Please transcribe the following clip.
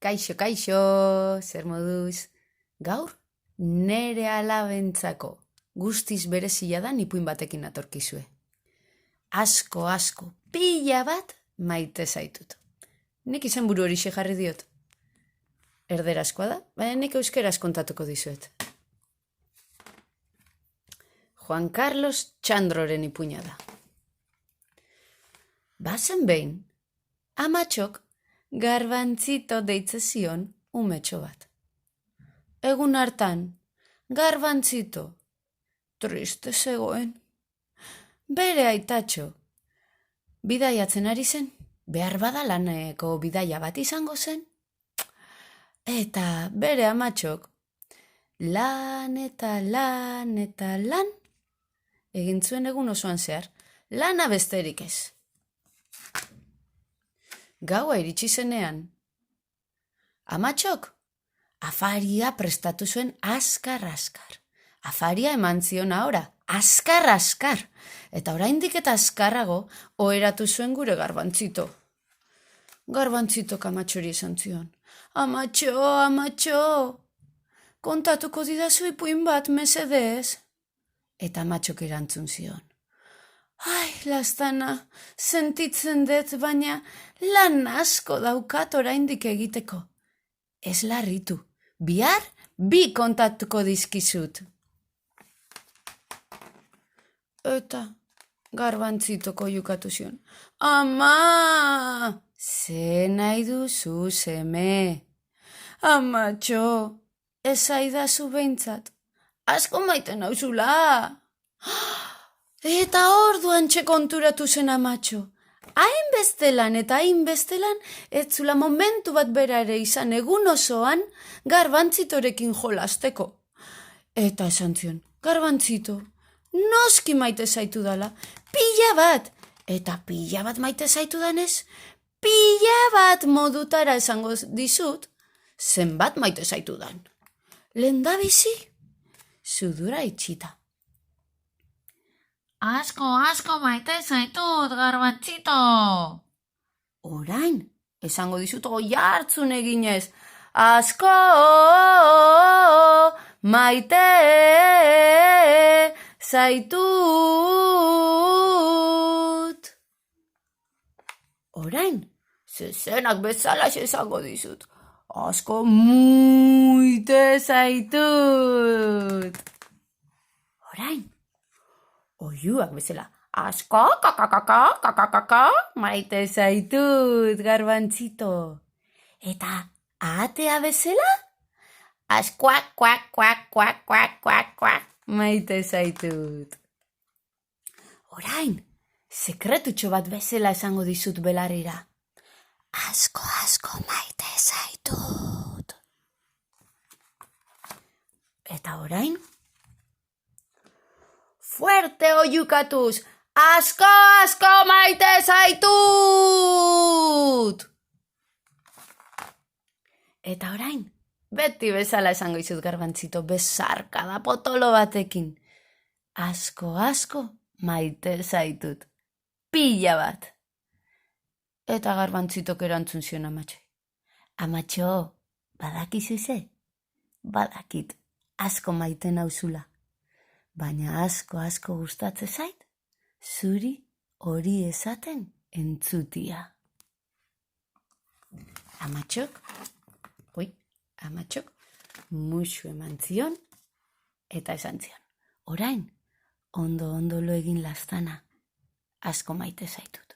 Kaixo, kaixo, zer moduz? Gaur, nere alabentzako guztiz berezia da ipuin batekin atorkizue. Asko, pila bat maite zaitut. Nik izenburu horixe jarri diot. Erderazkoa da, baina nik euskeraz kontatuko dizuet. Juan Carlos Txandroren ipuina da. Bazen behin, amatxok garbantzito deitze zion umetxo bat. Egun hartan, garbantzito triste zegoen. Bere aitatxo bidaiatzen ari zen, behar bada laneko bidaia bat izango zen. Eta bere amatxok lan eta lan egin zuen egun osoan zehar, lana besterik ez. Gaua iritsi zenean, amatxok afaria prestatu zuen askar. Afaria eman zion ahora, askar. Eta oraindik eta askarrago oheratu zuen gure garbantzito. Garbantzito amatxori esan zion. Amatxo, kontatuko didazu ipuin bat mesedez? Eta amatxok erantzun zion. Ai, lastana, sentitzen dut, baina lan asko daukat oraindik egiteko. Ez larritu, bihar 2 kontatuko dizkizut. Eta garbantzitoko jukatu zion. Ama, ze nahi duzu seme? Amatxo, ez aidazu behintzat, asko maite nauzula. Eta orduan konturatu zen amatxo. Hainbestelan ez zula momentu bat bera ere izan egun osoan garbantzitorekin jolasteko. Eta esan zion, garbantzito, noski maite zaitu dala, pila bat. Eta pila bat maite zaitu danez, pila bat modutara esango dizut, zenbat maite zaitu dan. Lehendabizi, sudura itxita. Asko maite zaitut, garbantzito. Orain, esango dizut jartzun eginez. Asko maite zaitut. Orain, zezenak bezala esango dizut. Asko muite zaitut. Orain, oiuak bezala, asko, maite zaitut, garbantzito. Eta ahatea bezala, askoak, maite zaitut. Orain, sekretutxo bat bezala esango dizut belarrira. Asko maite zaitut. Eta orain, fuerte oiukatuz, asko maite zaitut! Eta orain, beti bezala esango izut garbantzito, besarkada potolo batekin. Asko maite zaitut, pila bat. Eta garbantzitok erantzun zion amatxo. Amatxo, badakizu ze? Badakit, asko maite nauzula. Baina asko gustatze zait, zuri hori esaten entzutia. Amatxok musu eman zion eta esan zion. Orain, ondo lo egin lastana, asko maite zaitut.